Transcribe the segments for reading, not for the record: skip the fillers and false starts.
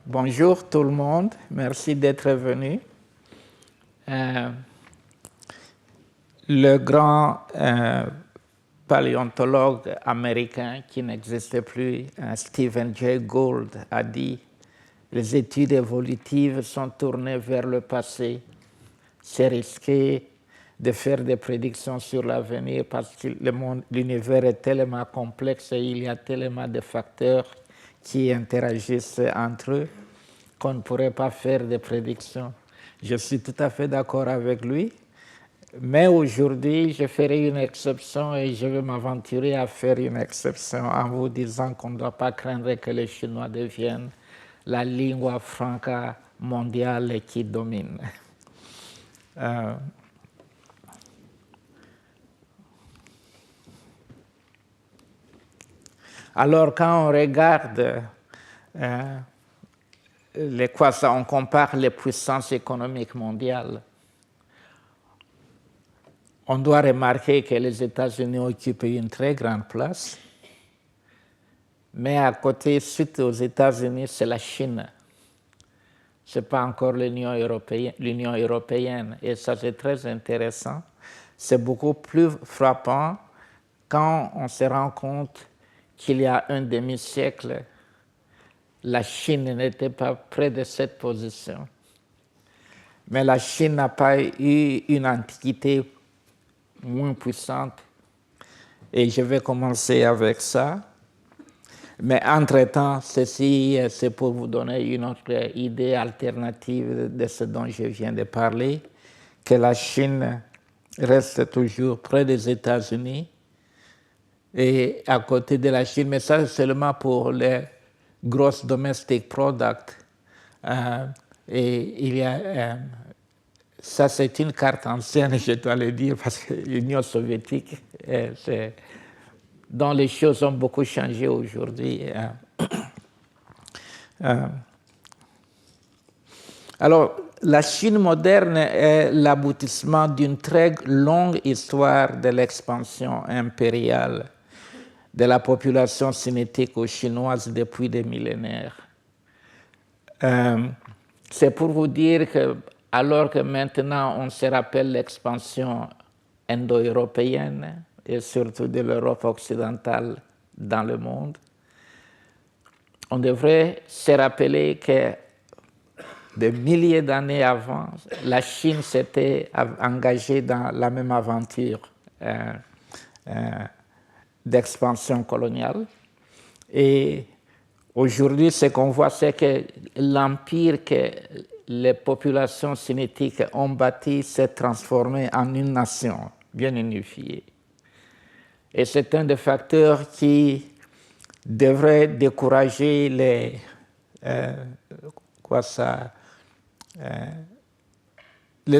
Bonjour tout le monde, merci d'être venu. Le grand paléontologue américain qui n'existait plus, Stephen Jay Gould, a dit « Les études évolutives sont tournées vers le passé. C'est risqué de faire des prédictions sur l'avenir parce que l'univers est tellement complexe et il y a tellement de facteurs qui interagissent entre eux qu'on ne pourrait pas faire des prédictions. » Je suis tout à fait d'accord avec lui, mais aujourd'hui, je ferai une exception et je vais m'aventurer à faire une exception en vous disant qu'on ne doit pas craindre que les Chinois deviennent la lingua franca mondiale qui domine. Alors, quand on regarde on compare les puissances économiques mondiales, on doit remarquer que les États-Unis occupent une très grande place, mais à côté, suite aux États-Unis, c'est la Chine. Ce n'est pas encore l'Union européenne, et ça c'est très intéressant. C'est beaucoup plus frappant quand on se rend compte qu'il y a un demi-siècle, la Chine n'était pas près de cette position. Mais la Chine n'a pas eu une antiquité moins puissante. Et je vais commencer avec ça. Mais entre-temps, ceci, c'est pour vous donner une autre idée alternative de ce dont je viens de parler, que la Chine reste toujours près des États-Unis et à côté de la Chine, mais ça c'est seulement pour les grosses domestic products. Et il y a, ça c'est une carte ancienne, je dois le dire, parce que l'Union soviétique, dont les choses ont beaucoup changé aujourd'hui. Alors, la Chine moderne est l'aboutissement d'une très longue histoire de l'expansion impériale de la population cinético-chinoise depuis des millénaires. C'est pour vous dire que, alors que maintenant on se rappelle l'expansion indo-européenne et surtout de l'Europe occidentale dans le monde, on devrait se rappeler que des milliers d'années avant, la Chine s'était engagée dans la même aventure d'expansion coloniale. Et aujourd'hui, ce qu'on voit, c'est que l'empire que les populations cinétiques ont bâti s'est transformé en une nation bien unifiée. Et c'est un des facteurs qui devrait décourager les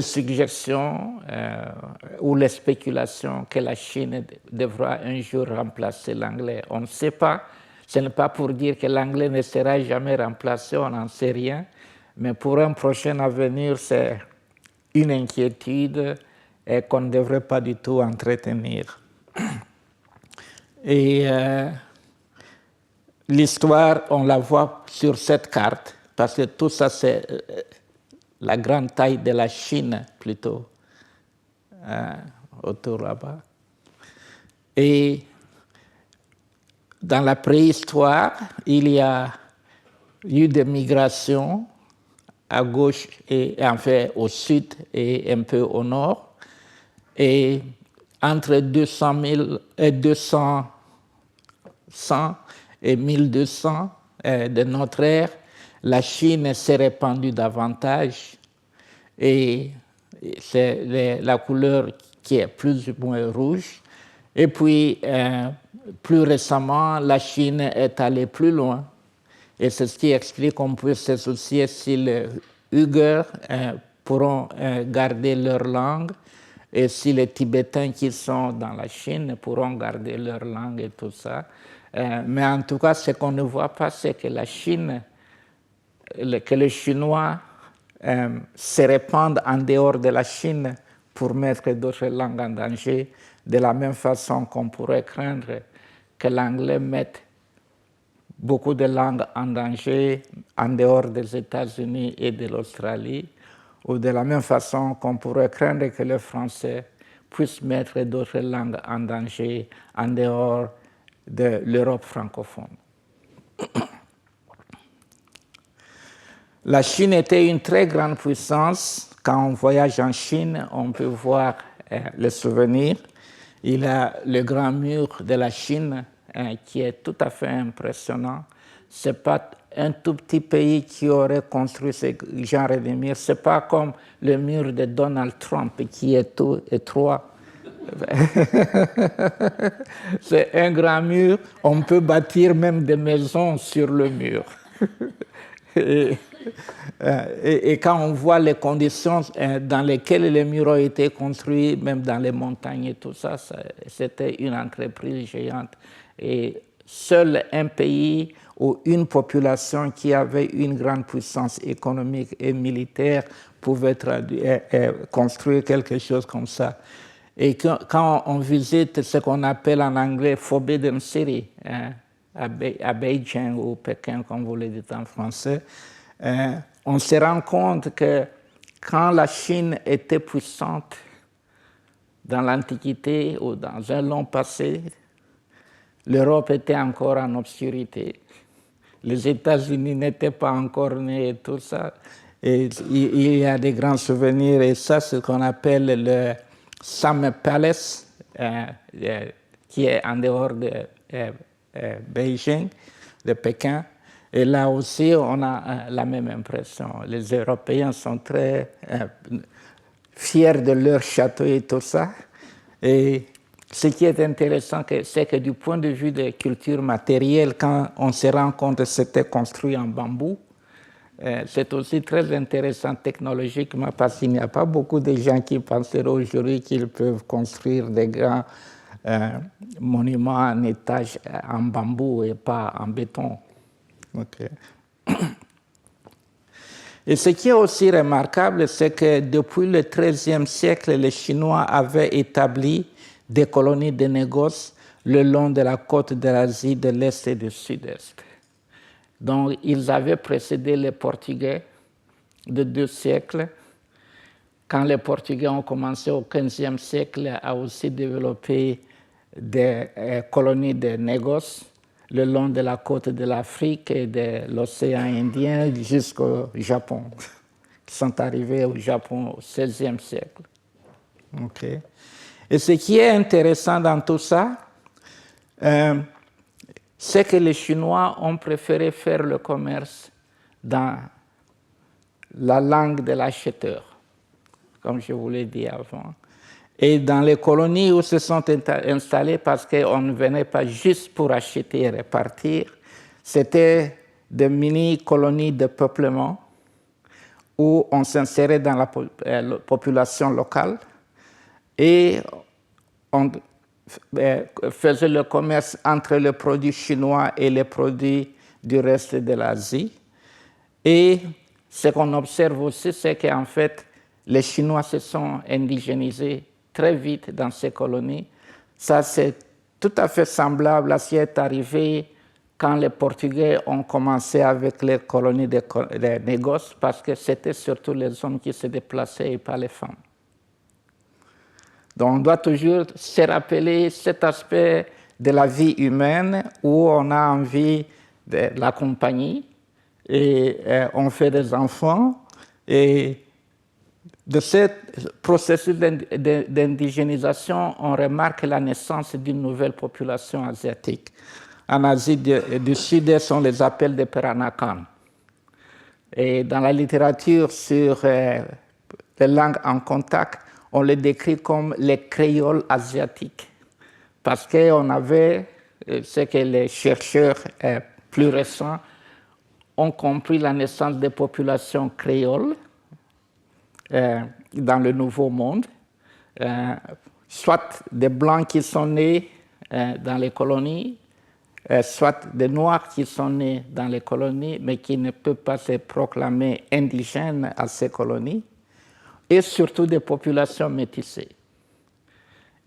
suggestions ou les spéculations que la Chine devra un jour remplacer l'anglais. On ne sait pas, ce n'est pas pour dire que l'anglais ne sera jamais remplacé, on n'en sait rien, mais pour un prochain avenir, c'est une inquiétude qu'on ne devrait pas du tout entretenir. Et l'histoire, on la voit sur cette carte, parce que tout ça, c'est la grande taille de la Chine, plutôt, autour là-bas. Et dans la préhistoire, il y a eu des migrations à gauche et enfin au sud et un peu au nord. Et entre 200 et 1200 de notre ère, la Chine s'est répandue davantage et c'est la couleur qui est plus ou moins rouge. Et puis, plus récemment, la Chine est allée plus loin. Et c'est ce qui explique qu'on peut se soucier si les Uyghurs pourront garder leur langue et si les Tibétains qui sont dans la Chine pourront garder leur langue et tout ça. Mais en tout cas, ce qu'on ne voit pas, c'est que la Chine, que les Chinois se répandent en dehors de la Chine pour mettre d'autres langues en danger, de la même façon qu'on pourrait craindre que l'anglais mette beaucoup de langues en danger en dehors des États-Unis et de l'Australie, ou de la même façon qu'on pourrait craindre que le français puisse mettre d'autres langues en danger en dehors de l'Europe francophone. La Chine était une très grande puissance. Quand on voyage en Chine, on peut voir les souvenirs. Il y a le grand mur de la Chine qui est tout à fait impressionnant. Ce n'est pas un tout petit pays qui aurait construit ce genre de mur. Ce n'est pas comme le mur de Donald Trump qui est tout étroit. C'est un grand mur. On peut bâtir même des maisons sur le mur. Et quand on voit les conditions dans lesquelles les murs ont été construits, même dans les montagnes et tout ça, c'était une entreprise géante. Et seul un pays ou une population qui avait une grande puissance économique et militaire pouvait construire quelque chose comme ça. Et quand on visite ce qu'on appelle en anglais Forbidden City, à Beijing ou Pékin, comme vous le dites en français, on se rend compte que quand la Chine était puissante dans l'Antiquité ou dans un long passé, l'Europe était encore en obscurité. Les États-Unis n'étaient pas encore nés et tout ça. Et il y a des grands souvenirs, et ça, c'est ce qu'on appelle le Summer Palace, qui est en dehors de Beijing, de Pékin. Et là aussi, on a la même impression. Les Européens sont très fiers de leur château et tout ça. Et ce qui est intéressant, c'est que du point de vue de culture matérielle, quand on se rend compte que c'était construit en bambou, c'est aussi très intéressant technologiquement parce qu'il n'y a pas beaucoup de gens qui penseraient aujourd'hui qu'ils peuvent construire des grands monuments en étage en bambou et pas en béton. Okay. Et ce qui est aussi remarquable, c'est que depuis le XIIIe siècle, les Chinois avaient établi des colonies de négoce le long de la côte de l'Asie de l'Est et du Sud-Est. Donc, ils avaient précédé les Portugais de 2 siècles. Quand les Portugais ont commencé au XVe siècle à aussi développer des colonies de négoce le long de la côte de l'Afrique et de l'océan Indien jusqu'au Japon, qui sont arrivés au Japon au XVIe siècle. Okay. Et ce qui est intéressant dans tout ça, c'est que les Chinois ont préféré faire le commerce dans la langue de l'acheteur, comme je vous l'ai dit avant. Et dans les colonies où se sont installés, parce qu'on ne venait pas juste pour acheter et repartir, c'était des mini-colonies de peuplement où on s'insérait dans la population locale et on faisait le commerce entre les produits chinois et les produits du reste de l'Asie. Et ce qu'on observe aussi, c'est qu'en fait, les Chinois se sont indigénisés très vite dans ces colonies. Ça, c'est tout à fait semblable à ce qui est arrivé quand les Portugais ont commencé avec les colonies de négoce, parce que c'était surtout les hommes qui se déplaçaient et pas les femmes. Donc, on doit toujours se rappeler cet aspect de la vie humaine où on a envie de la compagnie et on fait des enfants. Et de ce processus d'indigénisation, on remarque la naissance d'une nouvelle population asiatique. En Asie du Sud-Est, on les appelle des Peranakan. Et dans la littérature sur les langues en contact, on les décrit comme les créoles asiatiques. Parce qu'on avait, ce que les chercheurs plus récents ont compris, la naissance des populations créoles dans le Nouveau Monde, soit des Blancs qui sont nés dans les colonies, soit des Noirs qui sont nés dans les colonies, mais qui ne peuvent pas se proclamer indigènes à ces colonies, et surtout des populations métissées.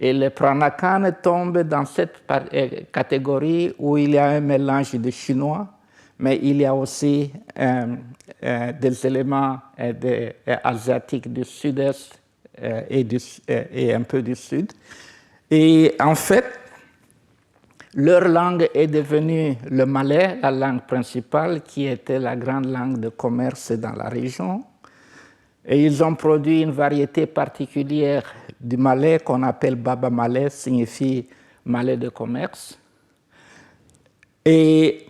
Et le Peranakan tombe dans cette catégorie où il y a un mélange de chinois, mais il y a aussi des éléments asiatiques du sud-est et un peu du sud. Et en fait, leur langue est devenue le malais, la langue principale, qui était la grande langue de commerce dans la région. Et ils ont produit une variété particulière du malais qu'on appelle baba malais, signifie malais de commerce. Et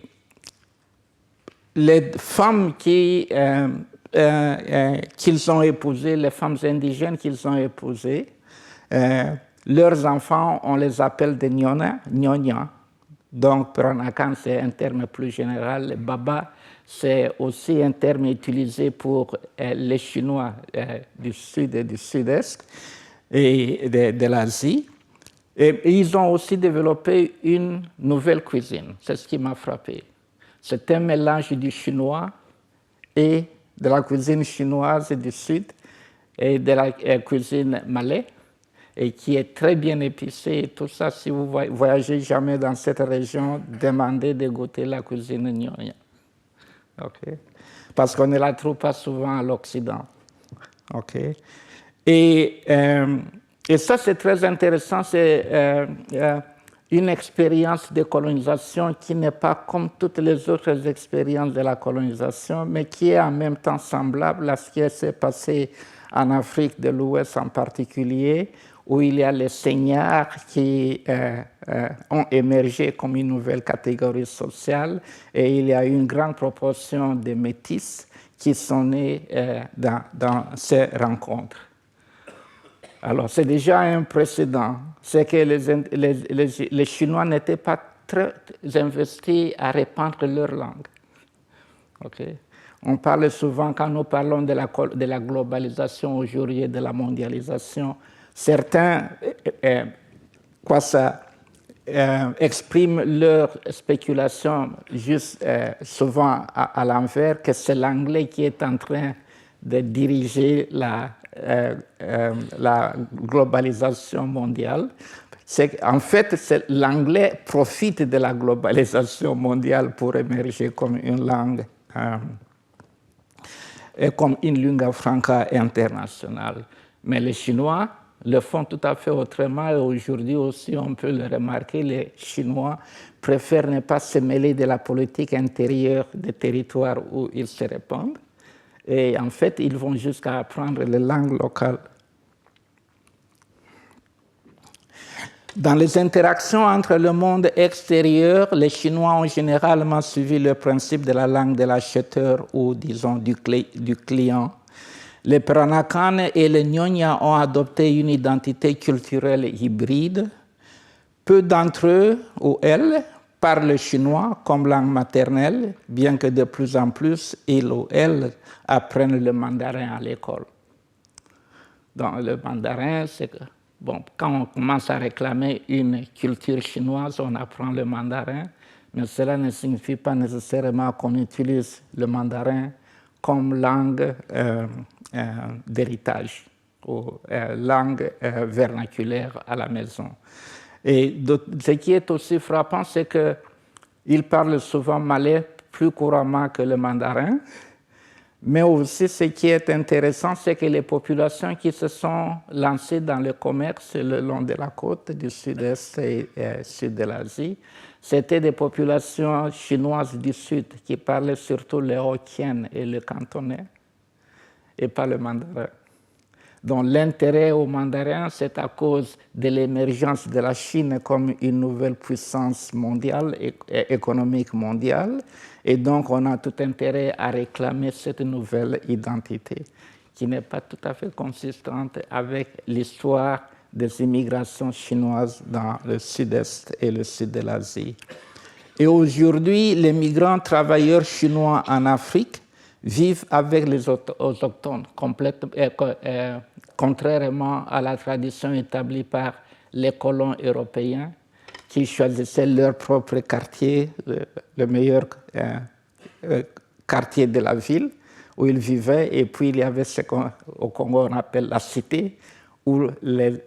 les femmes qu'ils ont épousées, les femmes indigènes qu'ils ont épousées, leurs enfants, on les appelle des nyonya. Donc, Peranakan, c'est un terme plus général. Baba, c'est aussi un terme utilisé pour les Chinois du sud et du sud-est et de l'Asie. Et ils ont aussi développé une nouvelle cuisine. C'est ce qui m'a frappé. C'est un mélange du chinois et de la cuisine chinoise du sud et de la cuisine malais, et qui est très bien épicée. Et tout ça, si vous voyagez jamais dans cette région, demandez de goûter la cuisine nyonya. Okay. Parce qu'on ne la trouve pas souvent à l'Occident. Okay. Et ça, c'est très intéressant. C'est une expérience de colonisation qui n'est pas comme toutes les autres expériences de la colonisation, mais qui est en même temps semblable à ce qui s'est passé en Afrique de l'Ouest en particulier, où il y a les seigneurs qui ont émergé comme une nouvelle catégorie sociale, et il y a une grande proportion de métis qui sont nés dans ces rencontres. Alors, c'est déjà un précédent. C'est que les Chinois n'étaient pas très investis à répandre leur langue. Okay. On parle souvent, quand nous parlons de la globalisation aujourd'hui et de la mondialisation, certains expriment leur spéculation juste souvent à l'envers, que c'est l'anglais qui est en train de diriger la globalisation mondiale. En fait, l'anglais profite de la globalisation mondiale pour émerger comme une langue, comme une lingua franca internationale. Mais les Chinois le font tout à fait autrement, et aujourd'hui aussi on peut le remarquer, les Chinois préfèrent ne pas se mêler de la politique intérieure des territoires où ils se répandent. Et en fait, ils vont jusqu'à apprendre les langues locales. Dans les interactions entre le monde extérieur, les Chinois ont généralement suivi le principe de la langue de l'acheteur ou, disons, du client. Les Peranakan et les Nyonya ont adopté une identité culturelle hybride. Peu d'entre eux ou elles parlent le chinois comme langue maternelle, bien que de plus en plus, ils ou elles apprennent le mandarin à l'école. Donc, le mandarin, c'est que, bon, quand on commence à réclamer une culture chinoise, on apprend le mandarin, mais cela ne signifie pas nécessairement qu'on utilise le mandarin comme langue d'héritage ou langue vernaculaire à la maison. Et ce qui est aussi frappant, c'est qu'ils parlent souvent malais plus couramment que le mandarin, mais aussi ce qui est intéressant, c'est que les populations qui se sont lancées dans le commerce le long de la côte du sud-est et sud de l'Asie, c'était des populations chinoises du sud qui parlaient surtout le Hokkien et le cantonais, et pas le mandarin. Donc l'intérêt au mandarin, c'est à cause de l'émergence de la Chine comme une nouvelle puissance mondiale, économique mondiale, et donc on a tout intérêt à réclamer cette nouvelle identité, qui n'est pas tout à fait consistante avec l'histoire des immigrations chinoises dans le sud-est et le sud de l'Asie. Et aujourd'hui, les migrants travailleurs chinois en Afrique vivent avec les autochtones, contrairement à la tradition établie par les colons européens qui choisissaient leur propre quartier, le meilleur quartier de la ville où ils vivaient, et puis il y avait ce qu'au Congo on appelle la cité, où les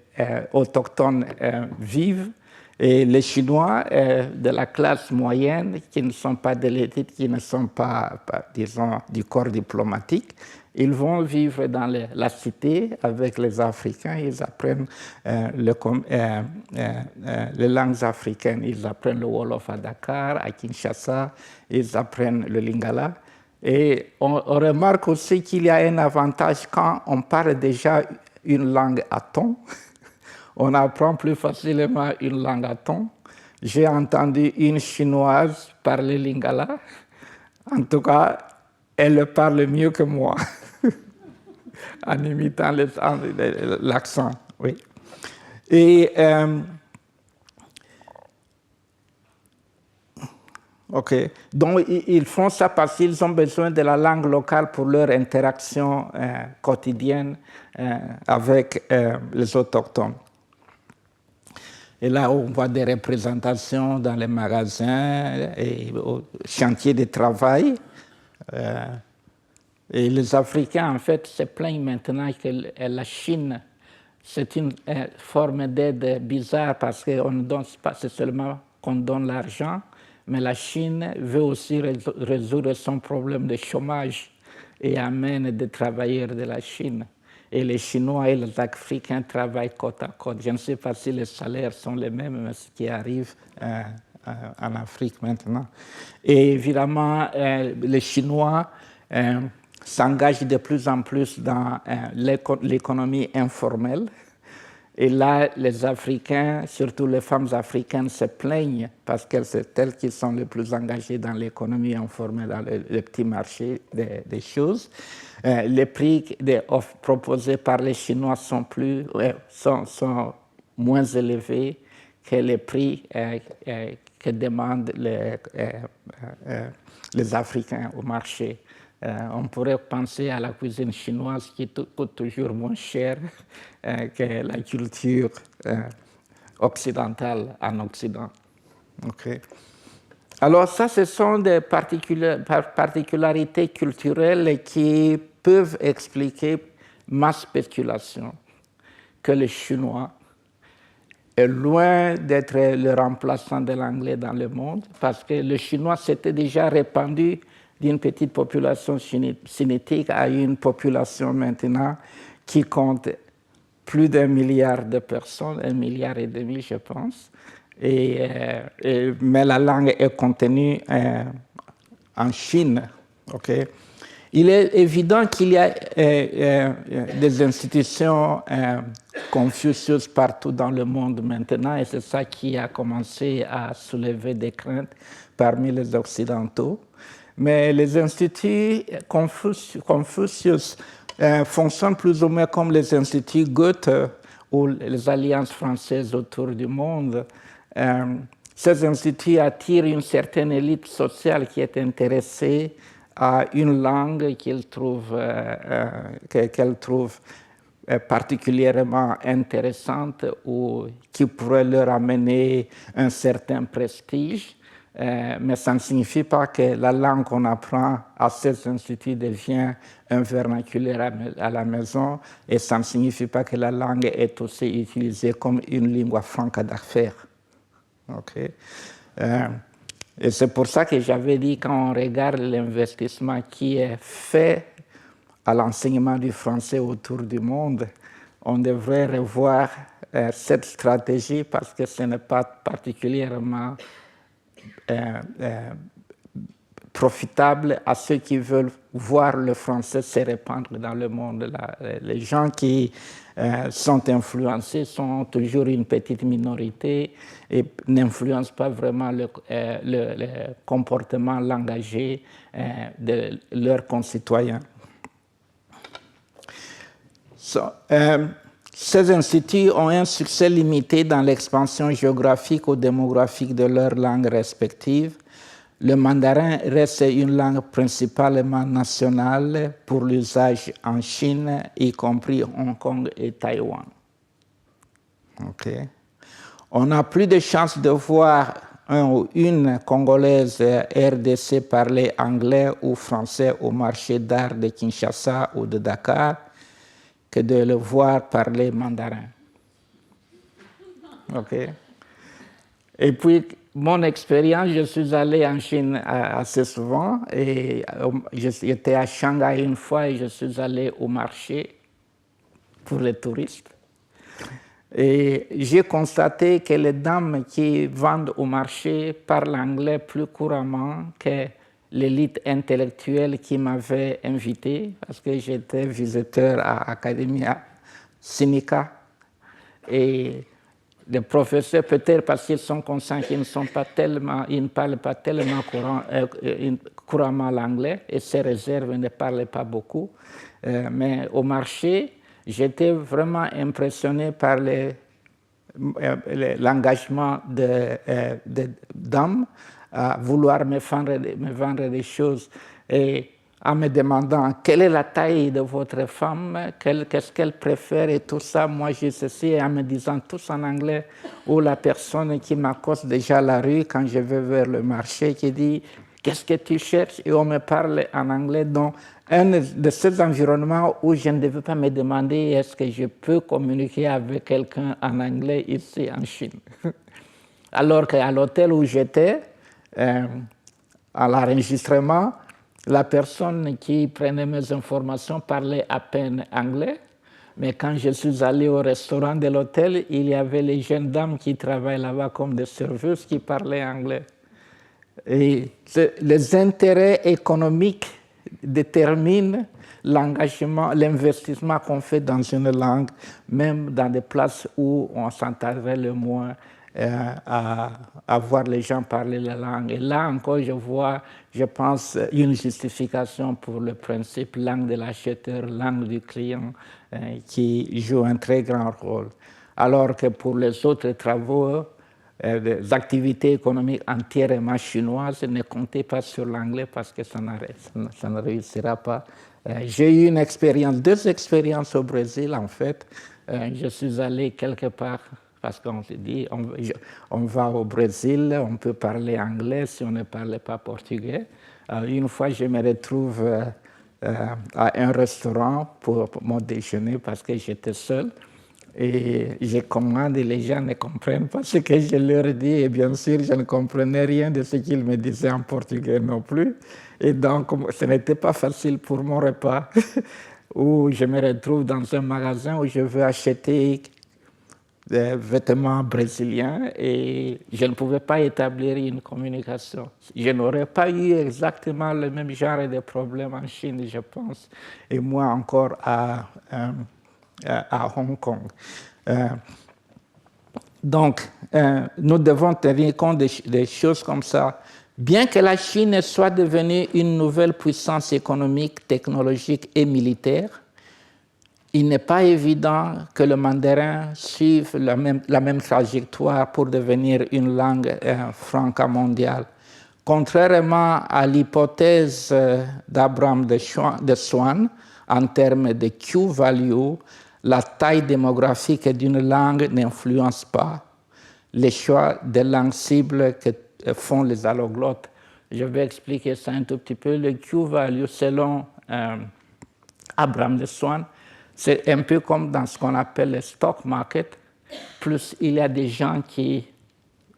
autochtones vivent, et les Chinois de la classe moyenne, qui ne sont pas de l'élite, qui ne sont pas, disons, du corps diplomatique, ils vont vivre dans la cité avec les Africains, ils apprennent les langues africaines, ils apprennent le Wolof à Dakar, à Kinshasa, ils apprennent le Lingala. Et on remarque aussi qu'il y a un avantage quand on parle déjà une langue à ton. On apprend plus facilement une langue à ton. J'ai entendu une Chinoise parler Lingala. En tout cas, elle le parle mieux que moi, en imitant l'accent. Oui. Et OK. Donc, ils font ça parce qu'ils ont besoin de la langue locale pour leur interaction quotidienne avec les autochtones. Et là, on voit des représentations dans les magasins et au chantier de travail. Et les Africains, en fait, se plaignent maintenant que la Chine, c'est une forme d'aide bizarre parce qu'on ne donne pas seulement qu'on donne l'argent, mais la Chine veut aussi résoudre son problème de chômage et amène des travailleurs de la Chine. Et les Chinois et les Africains travaillent côte à côte. Je ne sais pas si les salaires sont les mêmes, mais ce qui arrive en Afrique maintenant. Et évidemment, les Chinois s'engagent de plus en plus dans l'économie informelle. Et là, les Africains, surtout les femmes africaines, se plaignent parce que c'est elles qui sont les plus engagées dans l'économie informelle, dans les petits marchés des choses. Les prix proposés par les Chinois sont moins élevés que les prix que demandent les Africains au marché. On pourrait penser à la cuisine chinoise qui coûte toujours moins cher que la culture occidentale en Occident. Okay. Alors ça, ce sont des particularités culturelles qui peuvent expliquer ma spéculation que le chinois est loin d'être le remplaçant de l'anglais dans le monde, parce que le chinois s'était déjà répandu d'une petite population cinétique à une population maintenant qui compte plus d'1 milliard de personnes, 1,5 milliard, je pense. Mais la langue est contenue en Chine. Okay? Il est évident qu'il y a des institutions Confucius partout dans le monde maintenant, et c'est ça qui a commencé à soulever des craintes parmi les Occidentaux. Mais les instituts Confucius fonctionnent plus ou moins comme les instituts Goethe ou les alliances françaises autour du monde. Ces instituts attirent une certaine élite sociale qui est intéressée à une langue qu'elle trouve particulièrement intéressante ou qui pourrait leur amener un certain prestige. Mais ça ne signifie pas que la langue qu'on apprend à ces instituts devient un vernaculaire à la maison, et ça ne signifie pas que la langue est aussi utilisée comme une lingua franca d'affaires. Okay. Et c'est pour ça que j'avais dit, quand on regarde l'investissement qui est fait à l'enseignement du français autour du monde, on devrait revoir cette stratégie parce que ce n'est pas particulièrement profitable à ceux qui veulent voir le français se répandre dans le monde. Les gens qui sont influencés sont toujours une petite minorité et n'influencent pas vraiment le comportement langagier de leurs concitoyens. Ces instituts ont un succès limité dans l'expansion géographique ou démographique de leurs langues respectives. Le mandarin reste une langue principalement nationale pour l'usage en Chine, y compris Hong Kong et Taïwan. Okay. On n'a plus de chance de voir un ou une Congolaise RDC parler anglais ou français au marché d'art de Kinshasa ou de Dakar, que de le voir parler mandarin. OK. Et puis, mon expérience, je suis allé en Chine assez souvent et j'étais à Shanghai une fois et je suis allé au marché pour les touristes. Et j'ai constaté que les dames qui vendent au marché parlent anglais plus couramment que l'élite intellectuelle qui m'avait invité, parce que j'étais visiteur à Academia Sinica. Et les professeurs, peut-être parce qu'ils sont conscients qu'ils ne parlent pas tellement couramment l'anglais, et ces réserves ne parlaient pas beaucoup. Mais au marché, j'étais vraiment impressionné par l'engagement de dames à vouloir me vendre des choses et en me demandant quelle est la taille de votre femme, qu'est-ce qu'elle préfère et tout ça. Moi, j'ai ceci et en me disant tous en anglais, ou la personne qui m'accoste déjà à la rue quand je vais vers le marché qui dit qu'est-ce que tu cherches et on me parle en anglais. Donc, un de ces environnements où je ne devais pas me demander est-ce que je peux communiquer avec quelqu'un en anglais ici en Chine. Alors qu'à l'hôtel où j'étais, à l'enregistrement, la personne qui prenait mes informations parlait à peine anglais, mais quand je suis allé au restaurant de l'hôtel, il y avait les jeunes dames qui travaillent là-bas comme des serveuses qui parlaient anglais. Et les intérêts économiques déterminent l'engagement, l'investissement qu'on fait dans une langue, même dans des places où on s'entendrait le moins à voir les gens parler la langue. Et là encore, je pense, une justification pour le principe langue de l'acheteur, langue du client, qui joue un très grand rôle. Alors que pour les autres travaux, des activités économiques entièrement chinoises, ne comptez pas sur l'anglais parce que ça ne réussira pas. J'ai eu deux expériences au Brésil, en fait. Je suis allé quelque part parce qu'on se dit, on va au Brésil, on peut parler anglais si on ne parle pas portugais. Une fois, je me retrouve à un restaurant pour mon déjeuner parce que j'étais seul. Et je commande et les gens ne comprennent pas ce que je leur dis. Et bien sûr, je ne comprenais rien de ce qu'ils me disaient en portugais non plus. Et donc, ce n'était pas facile pour mon repas, où je me retrouve dans un magasin où je veux acheter des vêtements brésiliens et je ne pouvais pas établir une communication. Je n'aurais pas eu exactement le même genre de problème en Chine, je pense, et moi encore à Hong Kong. Donc, nous devons tenir compte des choses comme ça. Bien que la Chine soit devenue une nouvelle puissance économique, technologique et militaire, il n'est pas évident que le mandarin suive la même trajectoire pour devenir une langue franco-mondiale. Contrairement à l'hypothèse d'Abraham de Swan, en termes de Q-value, la taille démographique d'une langue n'influence pas les choix des langues cibles que font les alloglottes. Je vais expliquer ça un tout petit peu. Le Q-value, selon Abraham de Swan, c'est un peu comme dans ce qu'on appelle le stock market. Plus il y a des gens qui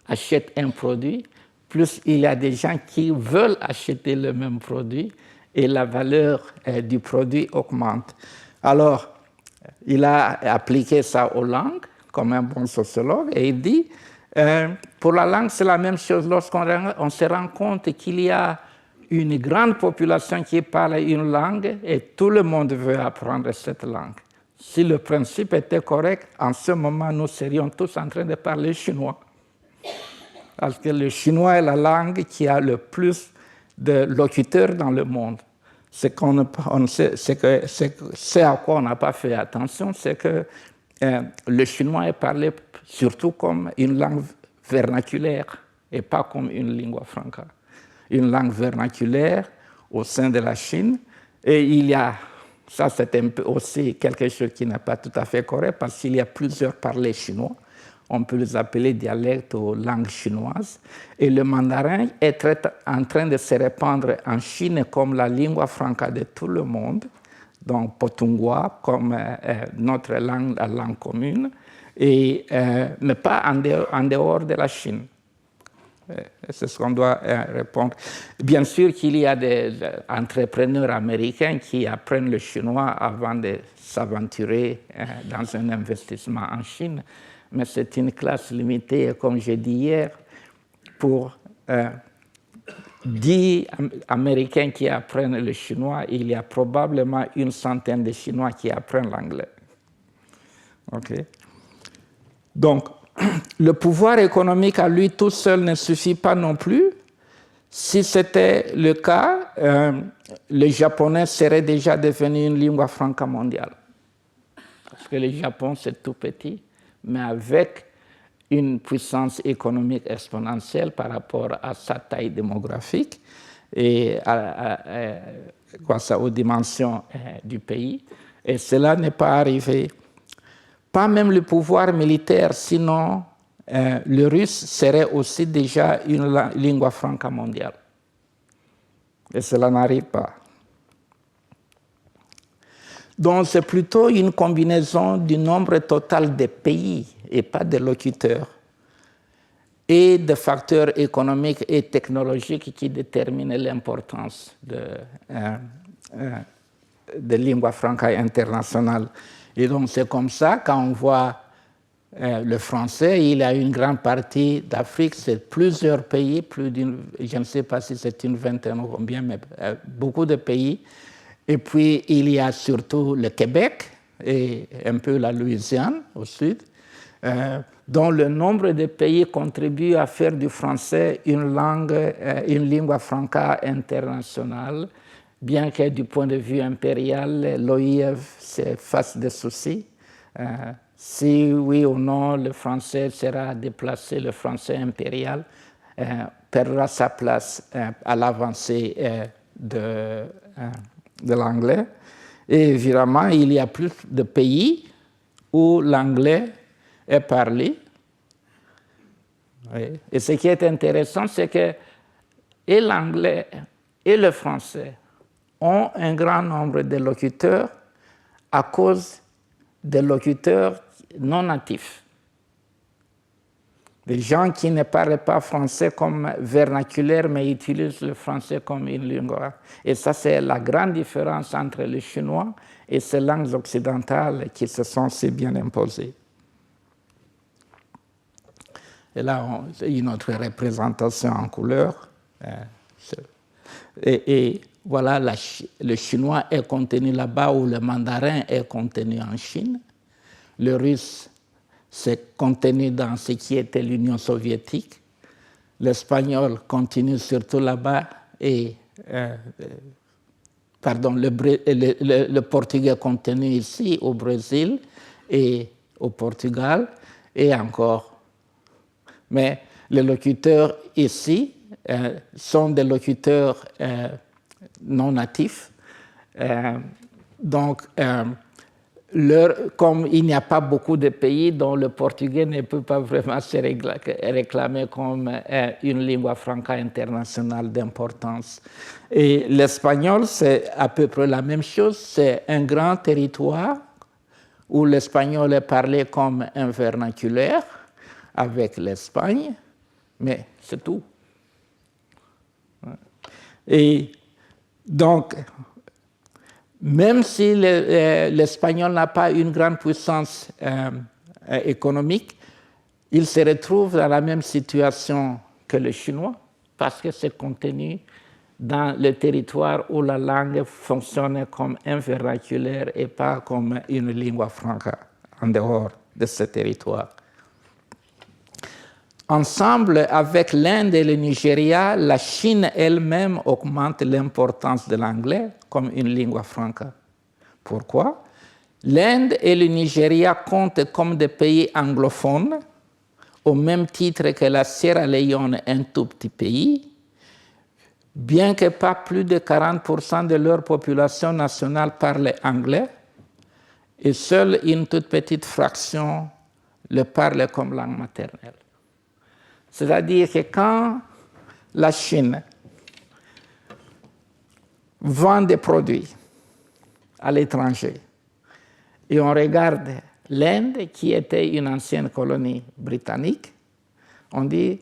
achètent un produit, plus il y a des gens qui veulent acheter le même produit et la valeur du produit augmente. Alors, il a appliqué ça aux langues, comme un bon sociologue, et il dit, pour la langue, c'est la même chose. Lorsqu'on se rend compte qu'il y a une grande population qui parle une langue et tout le monde veut apprendre cette langue. Si le principe était correct, en ce moment, nous serions tous en train de parler chinois. Parce que le chinois est la langue qui a le plus de locuteurs dans le monde. Ce à quoi on n'a pas fait attention, c'est que le chinois est parlé surtout comme une langue vernaculaire et pas comme une lingua franca. Une langue vernaculaire au sein de la Chine. Et il y a, ça c'est un peu aussi quelque chose qui n'est pas tout à fait correct parce qu'il y a plusieurs parlers chinois. On peut les appeler dialectes ou langues chinoises. Et le mandarin est en train de se répandre en Chine comme la lingua franca de tout le monde, donc Potungwa comme notre langue, la langue commune, mais pas en dehors de la Chine. C'est ce qu'on doit répondre. Bien sûr qu'il y a des entrepreneurs américains qui apprennent le chinois avant de s'aventurer dans un investissement en Chine, mais c'est une classe limitée, comme j'ai dit hier, pour 10 Américains qui apprennent le chinois, il y a probablement une centaine de Chinois qui apprennent l'anglais. Okay. Donc, le pouvoir économique à lui tout seul ne suffit pas non plus. Si c'était le cas, le japonais serait déjà devenu une lingua franca mondiale. Parce que le Japon, c'est tout petit, mais avec une puissance économique exponentielle par rapport à sa taille démographique et aux dimensions du pays. Et cela n'est pas arrivé. Pas même le pouvoir militaire, sinon le russe serait aussi déjà une lingua franca mondiale. Et cela n'arrive pas. Donc c'est plutôt une combinaison du nombre total de pays et pas de locuteurs et de facteurs économiques et technologiques qui déterminent l'importance de lingua franca internationale. Et donc c'est comme ça, quand on voit le français, il y a une grande partie d'Afrique, c'est plusieurs pays, je ne sais pas si c'est une vingtaine ou combien, mais beaucoup de pays. Et puis il y a surtout le Québec et un peu la Louisiane au sud, dont le nombre de pays contribue à faire du français une lingua franca internationale, bien que du point de vue impérial, l'OIF se fasse des soucis. Si oui ou non le français sera déplacé, le français impérial perdra sa place à l'avancée de l'anglais. Et évidemment, il y a plus de pays où l'anglais est parlé. Oui. Et ce qui est intéressant, c'est que et l'anglais et le français ont un grand nombre de locuteurs à cause des locuteurs non natifs. Des gens qui ne parlent pas français comme vernaculaire, mais utilisent le français comme une langue. Et ça, c'est la grande différence entre le chinois et ces langues occidentales qui se sont si bien imposées. Et là, une autre représentation en couleur. Et voilà, le chinois est contenu là-bas où le mandarin est contenu en Chine. Le russe c'est contenu dans ce qui était l'Union soviétique. L'espagnol continue surtout là-bas et le portugais contenu ici au Brésil et au Portugal et encore. Mais les locuteurs ici sont des locuteurs non natifs. Donc, comme il n'y a pas beaucoup de pays dont le portugais ne peut pas vraiment se réclamer comme une lingua franca internationale d'importance. Et l'espagnol, c'est à peu près la même chose. C'est un grand territoire où l'espagnol est parlé comme un vernaculaire avec l'Espagne, mais c'est tout. Et donc, même si l'espagnol n'a pas une grande puissance économique, il se retrouve dans la même situation que le chinois, parce que c'est contenu dans le territoire où la langue fonctionne comme un vernaculaire et pas comme une lingua franca en dehors de ce territoire. Ensemble avec l'Inde et le Nigeria, la Chine elle-même augmente l'importance de l'anglais comme une lingua franca. Pourquoi? L'Inde et le Nigeria comptent comme des pays anglophones, au même titre que la Sierra Leone, un tout petit pays, bien que pas plus de 40% de leur population nationale parle anglais, et seule une toute petite fraction le parle comme langue maternelle. C'est-à-dire que quand la Chine vend des produits à l'étranger. Et on regarde l'Inde, qui était une ancienne colonie britannique. On dit,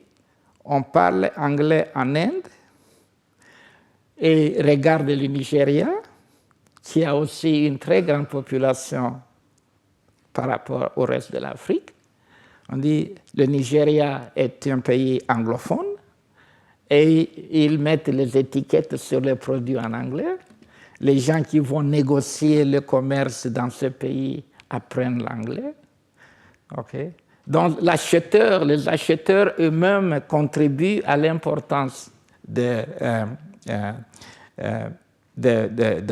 on parle anglais en Inde. Et regarde le Nigeria, qui a aussi une très grande population par rapport au reste de l'Afrique. On dit, le Nigeria est un pays anglophone. Et ils mettent les étiquettes sur les produits en anglais. Les gens qui vont négocier le commerce dans ce pays apprennent l'anglais. Okay. Donc les acheteurs eux-mêmes contribuent à l'importance de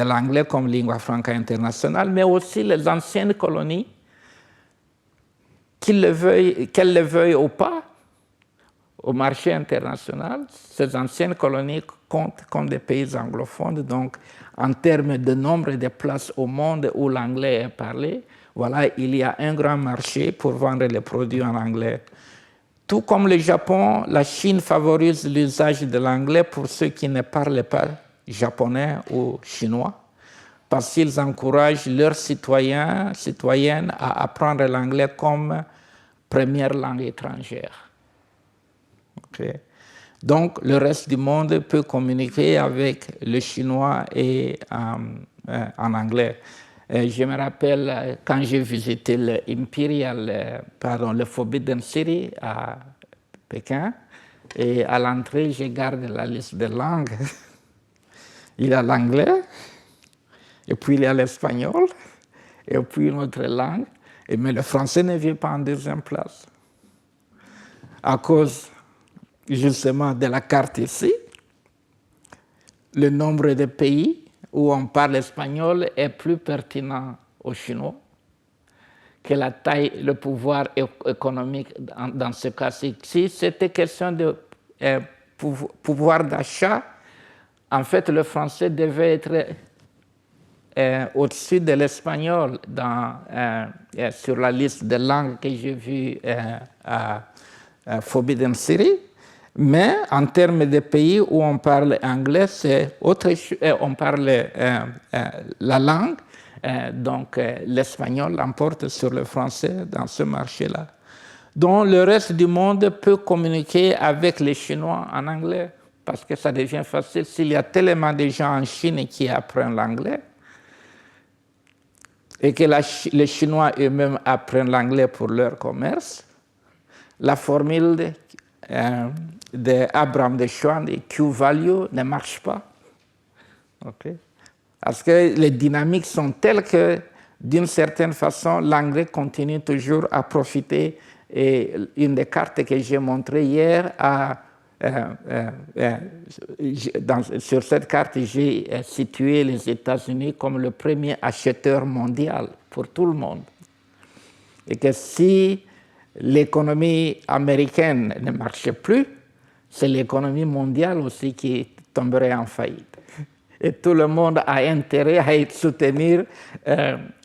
l'anglais comme lingua franca internationale, mais aussi les anciennes colonies, qu'elles le veuillent ou pas, au marché international, ces anciennes colonies comptent comme des pays anglophones. Donc, en termes de nombre de places au monde où l'anglais est parlé, voilà, il y a un grand marché pour vendre les produits en anglais. Tout comme le Japon, la Chine favorise l'usage de l'anglais pour ceux qui ne parlent pas japonais ou chinois, parce qu'ils encouragent leurs citoyennes à apprendre l'anglais comme première langue étrangère. Okay. Donc, le reste du monde peut communiquer avec le chinois et en anglais. Je me rappelle quand j'ai visité le Forbidden City à Pékin, et à l'entrée, je garde la liste des langues. Il y a l'anglais, et puis il y a l'espagnol, et puis une autre langue, mais le français ne vient pas en deuxième place. À cause justement de la carte ici, le nombre de pays où on parle espagnol est plus pertinent aux Chinois que la taille, le pouvoir économique dans ce cas-ci. Si c'était question de pouvoir d'achat, en fait, le français devait être au-dessus de l'espagnol sur la liste de langues que j'ai vues à Forbidden City. Mais en termes de pays où on parle anglais, c'est autre chose, on parle la langue, donc l'espagnol l'emporte sur le français dans ce marché-là. Donc le reste du monde peut communiquer avec les Chinois en anglais, parce que ça devient facile. S'il y a tellement de gens en Chine qui apprennent l'anglais, et que les Chinois eux-mêmes apprennent l'anglais pour leur commerce, la formule d'Abraham de Schwann et Q-value ne marche pas. Okay. Parce que les dynamiques sont telles que, d'une certaine façon, l'anglais continue toujours à profiter. Et une des cartes que j'ai montrées hier, sur cette carte, j'ai situé les États-Unis comme le premier acheteur mondial pour tout le monde. Et que si l'économie américaine ne marchait plus, c'est l'économie mondiale aussi qui tomberait en faillite. Et tout le monde a intérêt à soutenir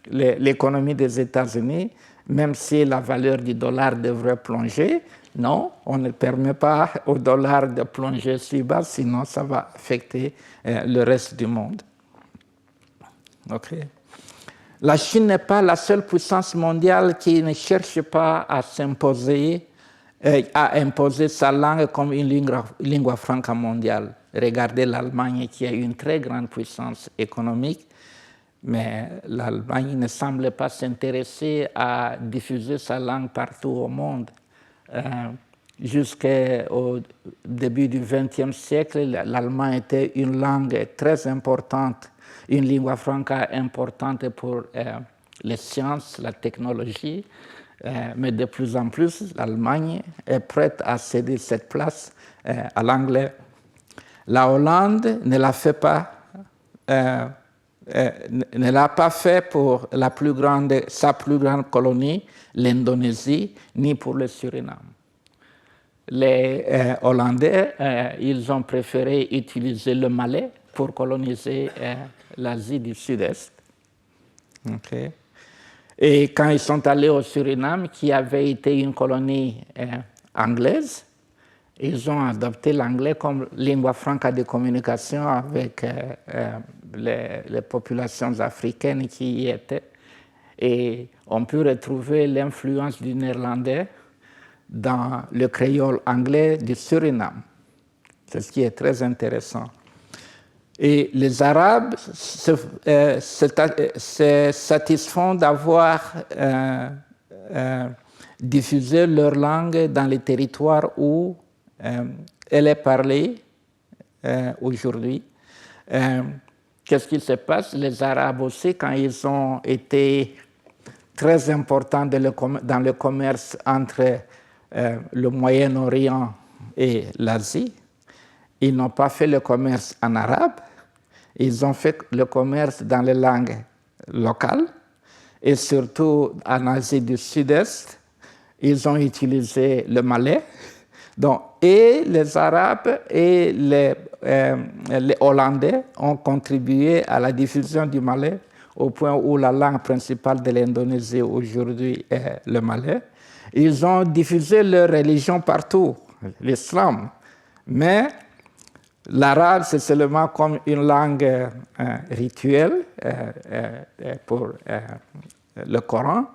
l'économie des États-Unis, même si la valeur du dollar devrait plonger. Non, on ne permet pas au dollar de plonger si bas, sinon ça va affecter le reste du monde. Okay. La Chine n'est pas la seule puissance mondiale qui ne cherche pas à s'imposer, à imposer sa langue comme une lingua franca mondiale. Regardez l'Allemagne qui a une très grande puissance économique, mais l'Allemagne ne semble pas s'intéresser à diffuser sa langue partout au monde. Jusqu'au début du XXe siècle, l'allemand était une langue très importante, une lingua franca importante pour les sciences, la technologie, mais de plus en plus, l'Allemagne est prête à céder cette place à l'anglais. La Hollande ne l'a fait pas, ne l'a pas fait pour sa plus grande colonie, l'Indonésie, ni pour le Suriname. Les Hollandais, ils ont préféré utiliser le malais pour coloniser l'Asie du Sud-Est. Okay. Et quand ils sont allés au Suriname, qui avait été une colonie anglaise, ils ont adopté l'anglais comme lingua franca de communication avec les populations africaines qui y étaient. Et on peut retrouver l'influence du néerlandais dans le créole anglais du Suriname. C'est ce qui est très intéressant. Et les Arabes se satisfont d'avoir diffusé leur langue dans les territoires où elle est parlée aujourd'hui. Qu'est-ce qui se passe? Les Arabes aussi, quand ils ont été très importants dans le commerce entre le Moyen-Orient et l'Asie, ils n'ont pas fait le commerce en arabe, ils ont fait le commerce dans les langues locales, et surtout en Asie du Sud-Est, ils ont utilisé le malais. Donc, et les Arabes et les Hollandais ont contribué à la diffusion du malais, au point où la langue principale de l'Indonésie aujourd'hui est le malais. Ils ont diffusé leur religion partout, l'islam, mais l'arabe, c'est seulement comme une langue rituelle pour le Coran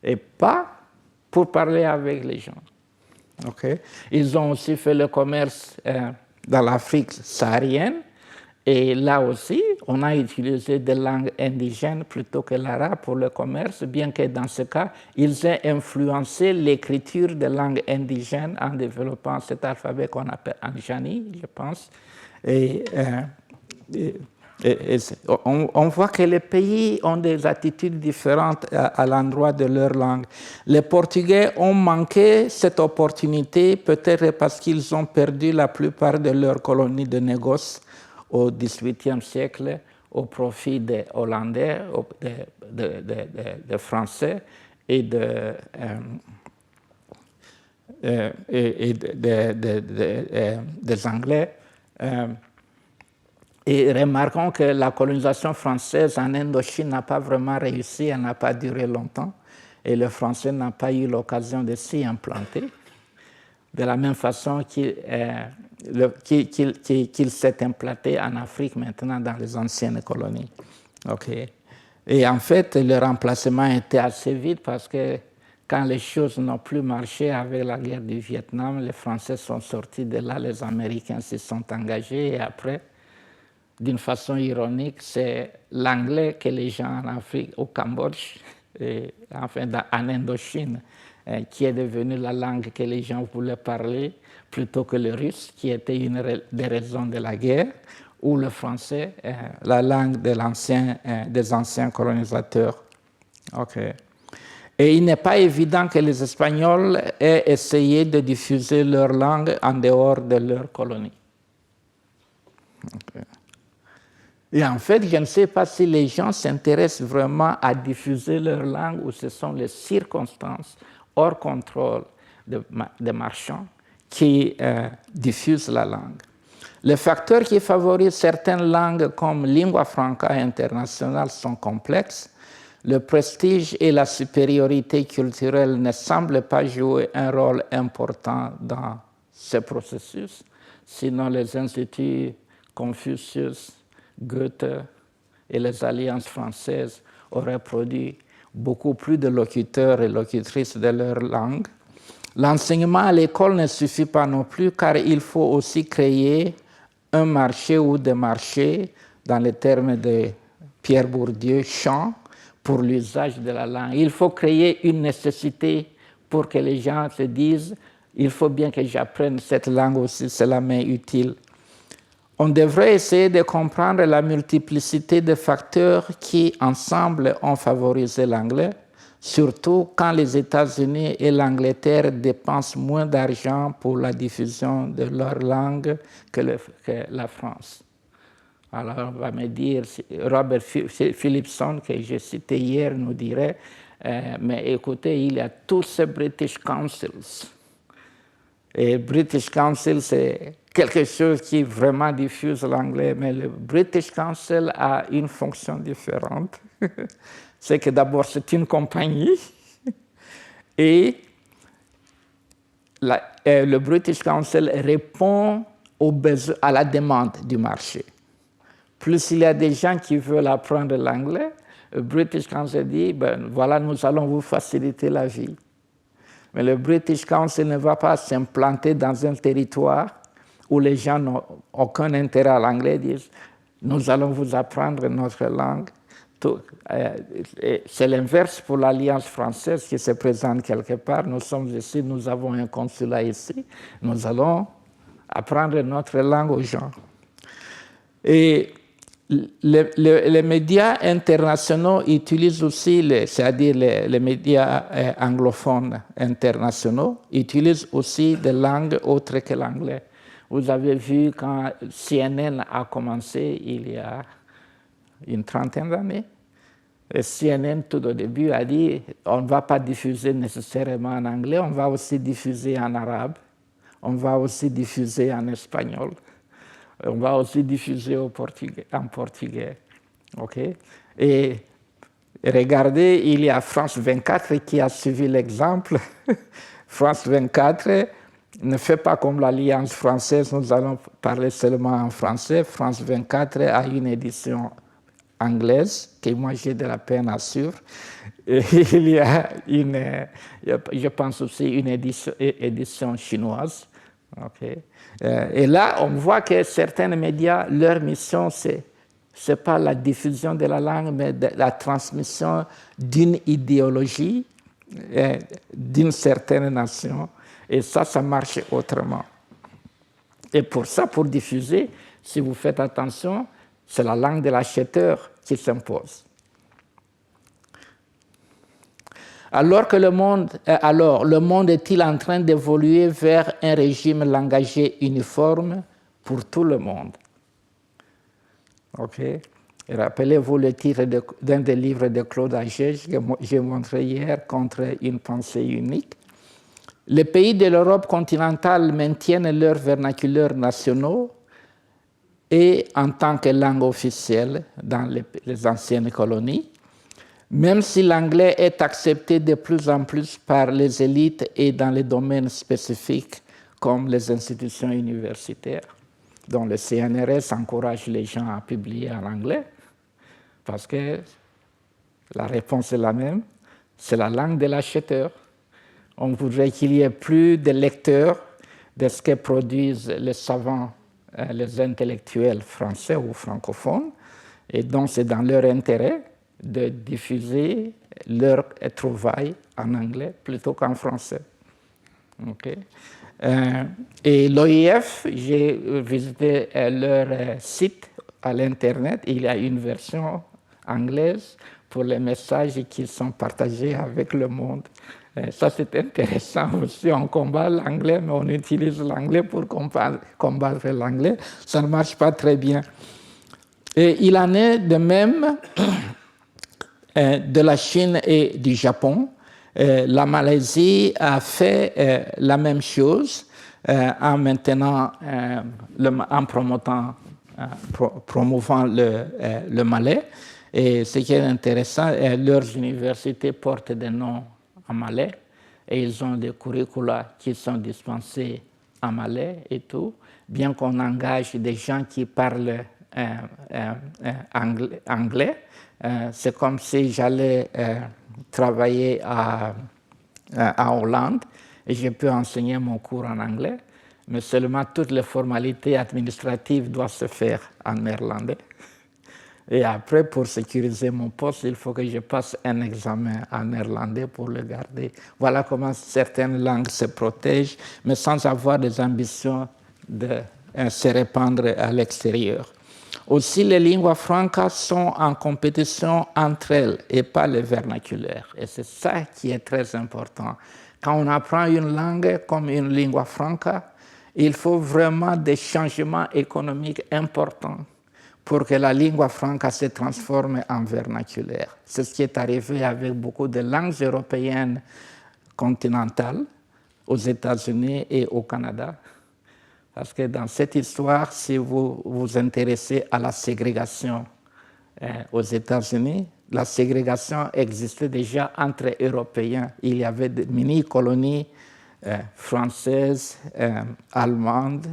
et pas pour parler avec les gens. Okay. Ils ont aussi fait le commerce dans l'Afrique saharienne et là aussi, on a utilisé des langues indigènes plutôt que l'arabe pour le commerce, bien que dans ce cas, ils aient influencé l'écriture des langues indigènes en développant cet alphabet qu'on appelle Anjani, je pense. On voit que les pays ont des attitudes différentes à l'endroit de leur langue. Les Portugais ont manqué cette opportunité, peut-être parce qu'ils ont perdu la plupart de leurs colonies de négoce au XVIIIe siècle au profit des Hollandais, des Français et des Anglais. Et remarquons que la colonisation française en Indochine n'a pas vraiment réussi, elle n'a pas duré longtemps, et le français n'a pas eu l'occasion de s'y implanter, de la même façon qu'il s'est implanté en Afrique maintenant dans les anciennes colonies. Okay. Et en fait, le remplacement était assez vite parce que quand les choses n'ont plus marché avec la guerre du Vietnam, les Français sont sortis de là, les Américains s'y sont engagés et après, d'une façon ironique, c'est l'anglais que les gens en Afrique, au Cambodge, et enfin en Indochine, qui est devenu la langue que les gens voulaient parler, plutôt que le russe, qui était une des raisons de la guerre, ou le français, la langue des anciens colonisateurs. Okay. Et il n'est pas évident que les Espagnols aient essayé de diffuser leur langue en dehors de leur colonie. Okay. Et en fait, je ne sais pas si les gens s'intéressent vraiment à diffuser leur langue ou ce sont les circonstances hors contrôle des marchands qui diffusent la langue. Les facteurs qui favorisent certaines langues comme lingua franca internationale sont complexes. Le prestige et la supériorité culturelle ne semblent pas jouer un rôle important dans ce processus, sinon les instituts Confucius, Goethe et les alliances françaises auraient produit beaucoup plus de locuteurs et locutrices de leur langue. L'enseignement à l'école ne suffit pas non plus car il faut aussi créer un marché ou des marchés, dans les termes de Pierre Bourdieu, champ pour l'usage de la langue. Il faut créer une nécessité pour que les gens se disent « il faut bien que j'apprenne cette langue aussi, cela m'est utile ». On devrait essayer de comprendre la multiplicité de facteurs qui, ensemble, ont favorisé l'anglais, surtout quand les États-Unis et l'Angleterre dépensent moins d'argent pour la diffusion de leur langue que la France. Alors, on va me dire, Robert Philipson, que j'ai cité hier, nous dirait mais écoutez, il y a tous ces British Councils. Et British Council, c'est quelque chose qui vraiment diffuse l'anglais, mais le British Council a une fonction différente. C'est que d'abord, c'est une compagnie et le British Council répond à la demande du marché. plus il y a des gens qui veulent apprendre l'anglais, le British Council dit, ben, voilà, nous allons vous faciliter la vie. Mais le British Council ne va pas s'implanter dans un territoire où les gens n'ont aucun intérêt à l'anglais, disent, nous allons vous apprendre notre langue. C'est l'inverse pour l'Alliance française qui se présente quelque part. Nous sommes ici, nous avons un consulat ici, nous allons apprendre notre langue aux gens. Et les médias internationaux utilisent aussi, c'est-à-dire les médias anglophones internationaux, utilisent aussi des langues autres que l'anglais. Vous avez vu quand CNN a commencé il y a une trentaine d'années, CNN tout au début a dit on ne va pas diffuser nécessairement en anglais, on va aussi diffuser en arabe, on va aussi diffuser en espagnol. On va aussi diffuser en portugais. Okay? Et regardez, il y a France 24 qui a suivi l'exemple. France 24 ne fait pas comme l'Alliance française, nous allons parler seulement en français. France 24 a une édition anglaise, que moi j'ai de la peine à suivre. Et il y a je pense aussi une édition chinoise. Okay. Et là, on voit que certains médias, leur mission, c'est pas la diffusion de la langue, mais la transmission d'une idéologie d'une certaine nation. Et ça marche autrement. Et pour ça, pour diffuser, si vous faites attention, c'est la langue de l'acheteur qui s'impose. Alors le monde est-il en train d'évoluer vers un régime langagier uniforme pour tout le monde? Ok. Et rappelez-vous le titre d'un des livres de Claude Agege que j'ai montré hier, Contre une pensée unique. Les pays de l'Europe continentale maintiennent leurs vernaculaires nationaux et en tant que langue officielle dans les anciennes colonies, même si l'anglais est accepté de plus en plus par les élites et dans les domaines spécifiques comme les institutions universitaires, dont le CNRS encourage les gens à publier en anglais, parce que la réponse est la même, c'est la langue de l'acheteur. On voudrait qu'il y ait plus de lecteurs de ce que produisent les savants, les intellectuels français ou francophones, et donc c'est dans leur intérêt de diffuser leurs trouvailles en anglais plutôt qu'en français. Okay. Et l'OIF, j'ai visité leur site à l'Internet. Il y a une version anglaise pour les messages qui sont partagés avec le monde. Ça, c'est intéressant aussi. On combat l'anglais, mais on utilise l'anglais pour combattre l'anglais. Ça ne marche pas très bien. Et il en est de même de la Chine et du Japon. La Malaisie a fait la même chose en promouvant le malais. Et ce qui est intéressant, leurs universités portent des noms en malais et ils ont des curricula qui sont dispensés en malais et tout, bien qu'on engage des gens qui parlent anglais. C'est comme si j'allais travailler à Hollande et je peux enseigner mon cours en anglais, mais seulement toutes les formalités administratives doivent se faire en néerlandais. Et après, pour sécuriser mon poste, il faut que je passe un examen en néerlandais pour le garder. Voilà comment certaines langues se protègent, mais sans avoir des ambitions de se répandre à l'extérieur. Aussi, les lingua franca sont en compétition entre elles et pas les vernaculaires. Et c'est ça qui est très important. Quand on apprend une langue comme une lingua franca, il faut vraiment des changements économiques importants pour que la lingua franca se transforme en vernaculaire. C'est ce qui est arrivé avec beaucoup de langues européennes continentales, aux États-Unis et au Canada. Parce que dans cette histoire, si vous vous intéressez à la ségrégation aux États-Unis, la ségrégation existait déjà entre Européens. Il y avait des mini-colonies françaises, allemandes,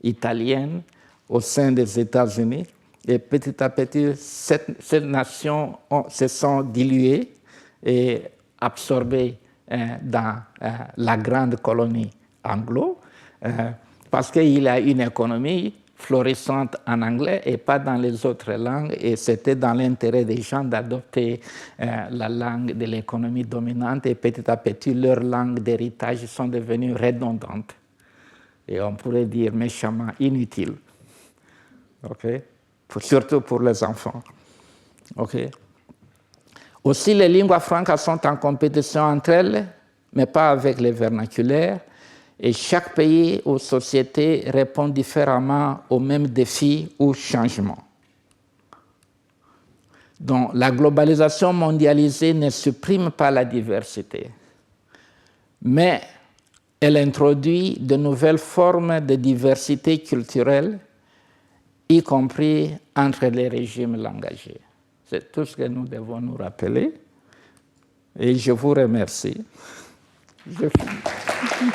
italiennes, au sein des États-Unis. Et petit à petit, ces nations se sont diluées et absorbées dans la grande colonie anglo, parce qu'il y a une économie florissante en anglais et pas dans les autres langues, et c'était dans l'intérêt des gens d'adopter la langue de l'économie dominante, et petit à petit, leurs langues d'héritage sont devenues redondantes. Et on pourrait dire méchamment inutiles. Okay? Surtout pour les enfants. Okay? Aussi, les lingua francas sont en compétition entre elles, mais pas avec les vernaculaires. Et chaque pays ou société répond différemment aux mêmes défis ou changements. Donc, la globalisation mondialisée ne supprime pas la diversité, mais elle introduit de nouvelles formes de diversité culturelle, y compris entre les régimes langagiers. C'est tout ce que nous devons nous rappeler. Et je vous remercie. Je finis.